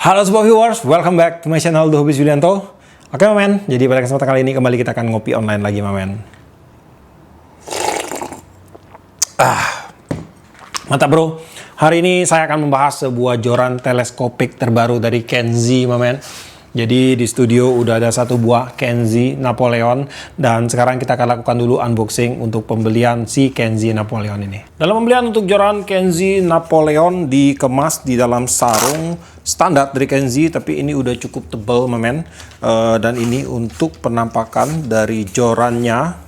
Halo semua viewers, welcome back to my channel The Hobbies Yulianto. Oke Mamen, jadi pada kesempatan kali ini kembali kita akan ngopi online lagi Mamen. Mantap bro. Hari ini saya akan membahas sebuah joran teleskopik terbaru dari Kenzi Mamen. Jadi di studio udah ada satu buah Kenzi Napoleon dan sekarang kita akan lakukan dulu unboxing untuk pembelian si Kenzi Napoleon ini. Dalam pembelian untuk joran Kenzi Napoleon dikemas di dalam sarung standar dari Kenzi, tapi ini udah cukup tebal Mamen. Dan ini untuk penampakan dari jorannya.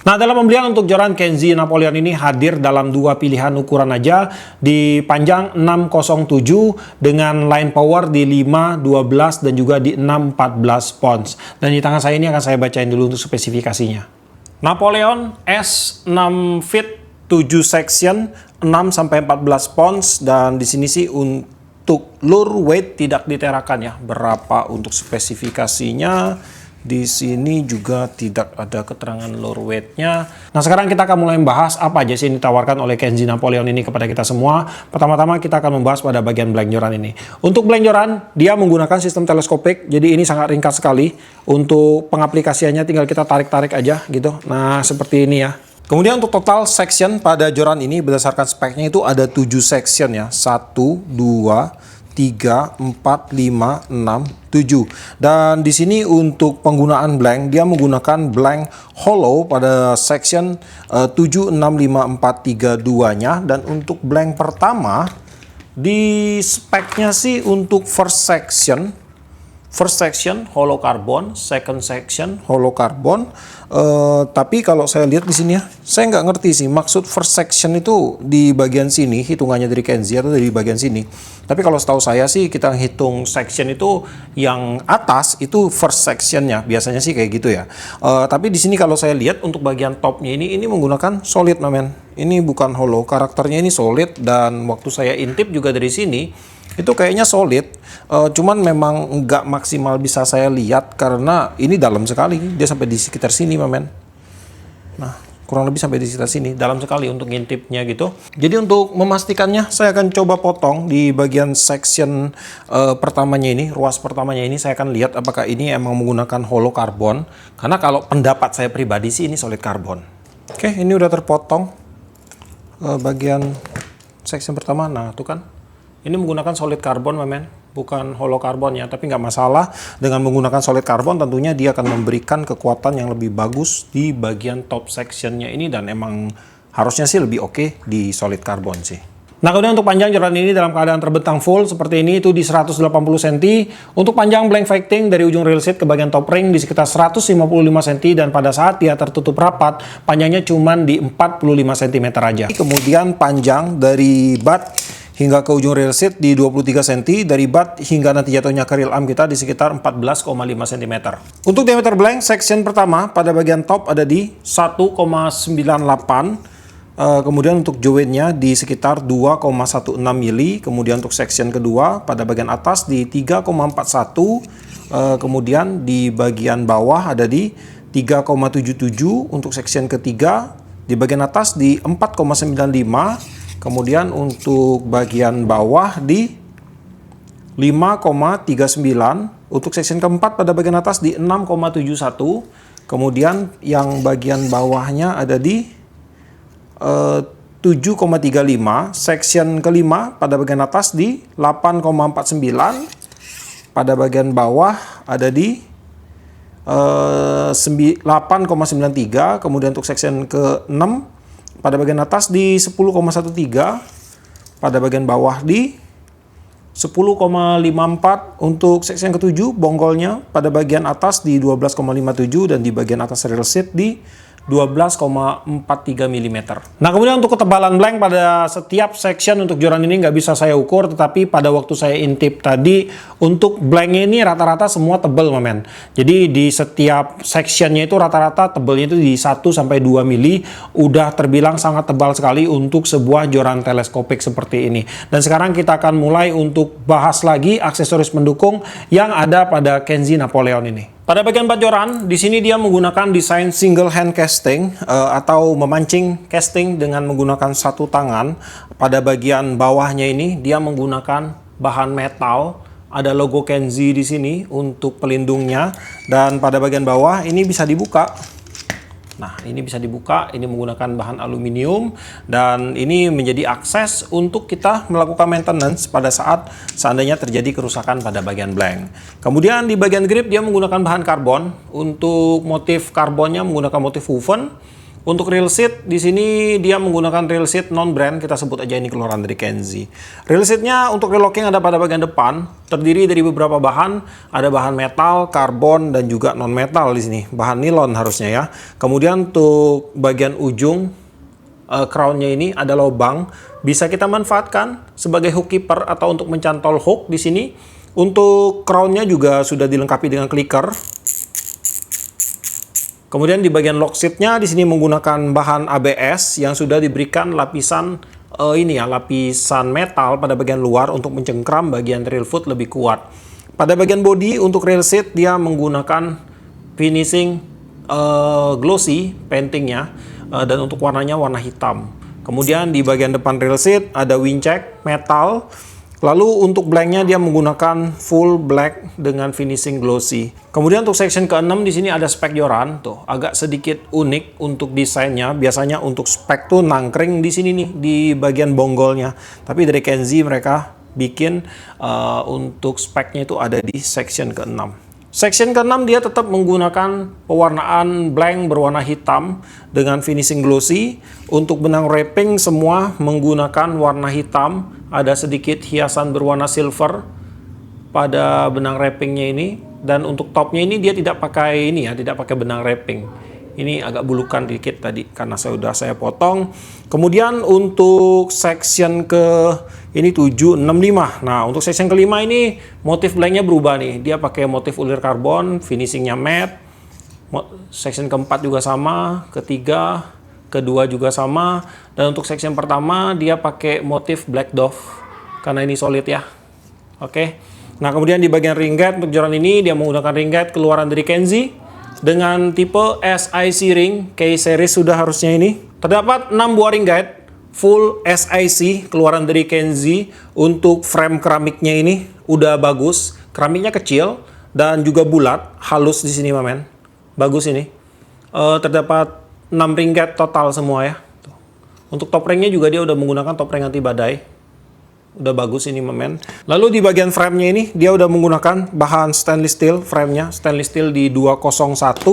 Nah, dalam pembelian untuk joran Kenzi Napoleon ini hadir dalam dua pilihan ukuran aja, di panjang 607 dengan line power di 512 dan juga di 614 pounds. Dan di tangan saya ini akan saya bacain dulu untuk spesifikasinya. Napoleon S6 feet 7 section 6 sampai 14 pounds, dan di sini sih untuk lure weight tidak diterakan ya. Berapa untuk spesifikasinya? Di sini juga tidak ada keterangan lure weight-nya. Nah, sekarang kita akan mulai membahas apa aja sih yang ditawarkan oleh Kenzi Napoleon ini kepada kita semua. Pertama-tama kita akan membahas pada bagian blank joran ini. Untuk blank joran, dia menggunakan sistem teleskopik, jadi ini sangat ringkas sekali. Untuk pengaplikasiannya tinggal kita tarik-tarik aja gitu. Nah, seperti ini ya. Kemudian untuk total section pada joran ini berdasarkan speknya itu ada 7 section ya. 1, 2, 3, 4, 5, 6, 7. Dan di sini untuk penggunaan blank, dia menggunakan blank hollow pada section 765432-nya. Dan untuk blank pertama, di speknya sih untuk first section hollow carbon, second section hollow carbon. Tapi kalau saya lihat di sini ya, saya nggak ngerti sih maksud first section itu di bagian sini hitungannya dari Kenzi atau dari bagian sini. Tapi kalau setahu saya sih kita hitung section itu yang atas itu first sectionnya, biasanya sih kayak gitu ya. Tapi di sini kalau saya lihat untuk bagian topnya ini menggunakan solid Mamen. Ini bukan hollow, karakternya ini solid, dan waktu saya intip juga dari sini itu kayaknya solid, cuman memang nggak maksimal bisa saya lihat karena ini dalam sekali, dia sampai di sekitar sini Mamen. Nah, kurang lebih sampai di sekitar sini, dalam sekali untuk ngintipnya gitu. Jadi untuk memastikannya saya akan coba potong di bagian section pertamanya ini, ruas pertamanya ini saya akan lihat apakah ini emang menggunakan hollow carbon, karena kalau pendapat saya pribadi sih ini solid carbon. Oke, ini udah terpotong bagian section pertama. Nah, tuh kan. Ini menggunakan solid carbon Mamen, bukan hollow carbon ya, tapi nggak masalah. Dengan menggunakan solid carbon tentunya dia akan memberikan kekuatan yang lebih bagus di bagian top sectionnya ini, dan emang harusnya sih lebih oke di solid carbon sih. Nah, kemudian untuk panjang joran ini dalam keadaan terbentang full seperti ini itu di 180 cm. Untuk panjang blank fighting dari ujung rail seat ke bagian top ring di sekitar 155 cm, dan pada saat dia tertutup rapat panjangnya cuma di 45 cm aja. Kemudian panjang dari butt hingga ke ujung rail seat di 23 cm, dari butt hingga nanti jatuhnya ke rail arm kita di sekitar 14,5 cm. Untuk diameter blank section pertama pada bagian top ada di 1,98. Kemudian untuk joinnya di sekitar 2,16 mili. Kemudian untuk section kedua pada bagian atas di 3,41. Kemudian di bagian bawah ada di 3,77 untuk section ketiga. Di bagian atas di 4,95. Kemudian untuk bagian bawah di 5,39. Untuk section keempat pada bagian atas di 6,71. Kemudian yang bagian bawahnya ada di 7,35. Section kelima pada bagian atas di 8,49. Pada bagian bawah ada di 8,93. Kemudian untuk section ke-6 pada bagian atas di 10,13, pada bagian bawah di 10,54. Untuk section ke-7 bonggolnya pada bagian atas di 12,57, dan di bagian atas rail seat di 12,43 mm. Nah, kemudian untuk ketebalan blank pada setiap section untuk joran ini nggak bisa saya ukur, tetapi pada waktu saya intip tadi untuk blanknya ini rata-rata semua tebal Mamen. Jadi di setiap sectionnya itu rata-rata tebalnya itu di 1 sampai 2 mili, udah terbilang sangat tebal sekali untuk sebuah joran teleskopik seperti ini. Dan sekarang kita akan mulai untuk bahas lagi aksesoris pendukung yang ada pada Kenzi Napoleon ini. Pada bagian joran, di sini dia menggunakan desain single hand casting atau memancing casting dengan menggunakan satu tangan. Pada bagian bawahnya ini dia menggunakan bahan metal, ada logo Kenzi di sini untuk pelindungnya, dan pada bagian bawah ini bisa dibuka. Nah, ini bisa dibuka, ini menggunakan bahan aluminium, dan ini menjadi akses untuk kita melakukan maintenance pada saat seandainya terjadi kerusakan pada bagian blank. Kemudian di bagian grip dia menggunakan bahan karbon, untuk motif karbonnya menggunakan motif woven. Untuk reel seat di sini dia menggunakan reel seat non-brand, kita sebut aja ini keluaran dari Kenzi. Reel seatnya untuk reel locking ada pada bagian depan, terdiri dari beberapa bahan, ada bahan metal, karbon, dan juga non-metal di sini, bahan nilon harusnya ya. Kemudian untuk bagian ujung crownnya ini ada lubang, bisa kita manfaatkan sebagai hook keeper atau untuk mencantol hook di sini. Untuk crownnya juga sudah dilengkapi dengan clicker. Kemudian di bagian lock seatnya di sini menggunakan bahan ABS yang sudah diberikan lapisan lapisan metal pada bagian luar untuk mencengkram bagian reel foot lebih kuat. Pada bagian body untuk reel seat dia menggunakan finishing glossy paintingnya, dan untuk warnanya warna hitam. Kemudian di bagian depan reel seat ada winch check metal. Lalu untuk blanknya dia menggunakan full black dengan finishing glossy. Kemudian untuk section ke-6 di sini ada spek joran, tuh agak sedikit unik untuk desainnya. Biasanya untuk spek tuh nangkring di sini nih di bagian bonggolnya. Tapi dari Kenzi mereka bikin untuk speknya itu ada di section ke-6. Section ke-6 dia tetap menggunakan pewarnaan blank berwarna hitam dengan finishing glossy. Untuk benang wrapping semua menggunakan warna hitam. Ada sedikit hiasan berwarna silver pada benang wrappingnya ini. Dan untuk topnya ini dia tidak pakai tidak pakai benang wrapping. Ini agak bulukan dikit tadi karena saya potong. Kemudian untuk section ke ini 765. Nah, untuk section kelima ini motif blanknya berubah nih. Dia pakai motif ulir karbon, finishingnya matte. Section keempat juga sama, ketiga, kedua juga sama. Dan untuk section pertama dia pakai motif black dove karena ini solid ya. Oke. Nah, kemudian di bagian ring guide untuk joran ini dia menggunakan ring guide keluaran dari Kenzi dengan tipe SIC ring, K-series sudah harusnya ini. Terdapat 6 buah ring guide full SIC keluaran dari Kenzi. Untuk frame keramiknya ini udah bagus, keramiknya kecil dan juga bulat, halus di sini mamen. Bagus ini. Terdapat 6 ring guide total semua ya. Untuk top ringnya juga dia udah menggunakan top ring anti badai. Udah bagus ini mamen. Lalu di bagian frame-nya ini dia udah menggunakan bahan stainless steel, frame-nya stainless steel di 201.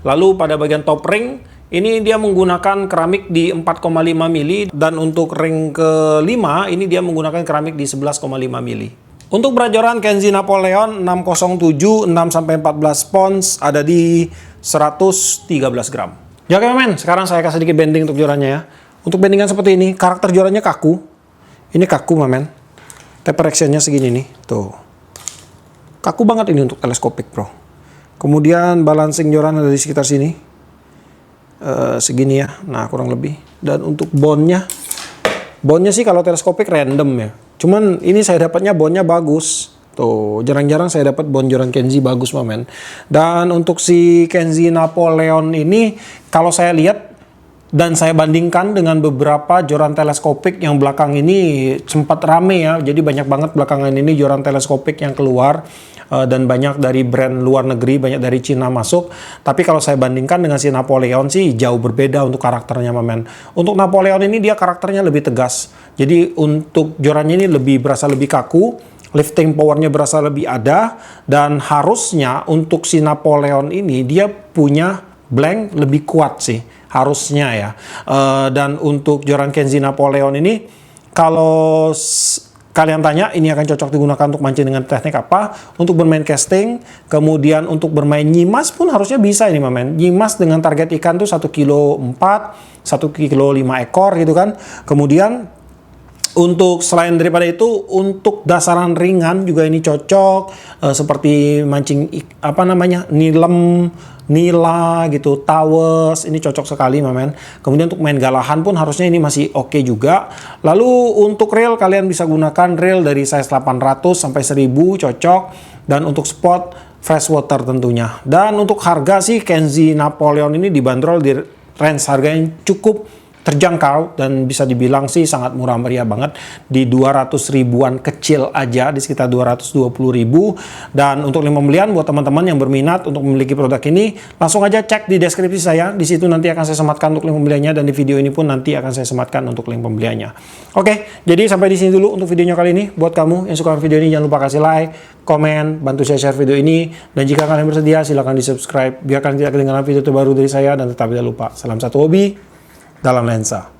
Lalu pada bagian top ring ini dia menggunakan keramik di 4,5 mili, dan untuk ring ke-5 ini dia menggunakan keramik di 11,5 mili. Untuk berat joran Kenzi Napoleon 607 6-14 pounds ada di 113 gram. Ya oke men, sekarang saya kasih sedikit bending untuk jorannya ya. Untuk bendingan seperti ini, karakter jorannya kaku. Ini kaku mamen. Taper actionnya segini nih, tuh. Kaku banget ini untuk teleskopik bro. Kemudian balancing joran ada di sekitar sini. Segini ya, nah kurang lebih. Dan untuk bondnya sih kalau teleskopik random ya. Cuman ini saya dapatnya bondnya bagus. Tuh, jarang-jarang saya dapat bond joran Kenzi bagus mamen. Dan untuk si Kenzi Napoleon ini, kalau saya lihat dan saya bandingkan dengan beberapa joran teleskopik yang belakang ini sempat rame ya. Jadi banyak banget belakangan ini joran teleskopik yang keluar. Dan banyak dari brand luar negeri, banyak dari Cina masuk. Tapi kalau saya bandingkan dengan si Napoleon sih jauh berbeda untuk karakternya mamen. Untuk Napoleon ini dia karakternya lebih tegas. Jadi untuk jorannya ini berasa lebih kaku. Lifting powernya berasa lebih ada. Dan harusnya untuk si Napoleon ini dia punya blank lebih kuat sih. Harusnya ya. Dan untuk joran Kenzi Napoleon ini kalau kalian tanya ini akan cocok digunakan untuk mancing dengan teknik apa, untuk bermain casting, kemudian untuk bermain nyimas pun harusnya bisa ini mamen. Nyimas dengan target ikan tuh 1,4 kilo, 1,5 kilo ekor gitu kan. Kemudian untuk selain daripada itu, untuk dasaran ringan juga ini cocok, seperti mancing nilem, nila gitu, tawes, ini cocok sekali mamen. Kemudian untuk main galahan pun harusnya ini masih oke juga. Lalu untuk reel kalian bisa gunakan reel dari size 800 sampai 1000 cocok, dan untuk spot freshwater tentunya. Dan untuk harga sih Kenzi Napoleon ini dibanderol di range harga yang cukup terjangkau dan bisa dibilang sih sangat murah meriah banget di 200 ribuan kecil aja, di sekitar 220 ribu. Dan untuk link pembelian buat teman-teman yang berminat untuk memiliki produk ini, langsung aja cek di deskripsi saya. Di situ nanti akan saya sematkan untuk link pembeliannya, dan di video ini pun nanti akan saya sematkan untuk link pembeliannya. Oke, jadi sampai di sini dulu untuk videonya kali ini. Buat kamu yang suka video ini, jangan lupa kasih like, komen, bantu saya share video ini, dan jika kalian bersedia silahkan di subscribe biar kalian tidak ketinggalan video terbaru dari saya. Dan tetap tidak lupa, salam satu hobi dalam lensa.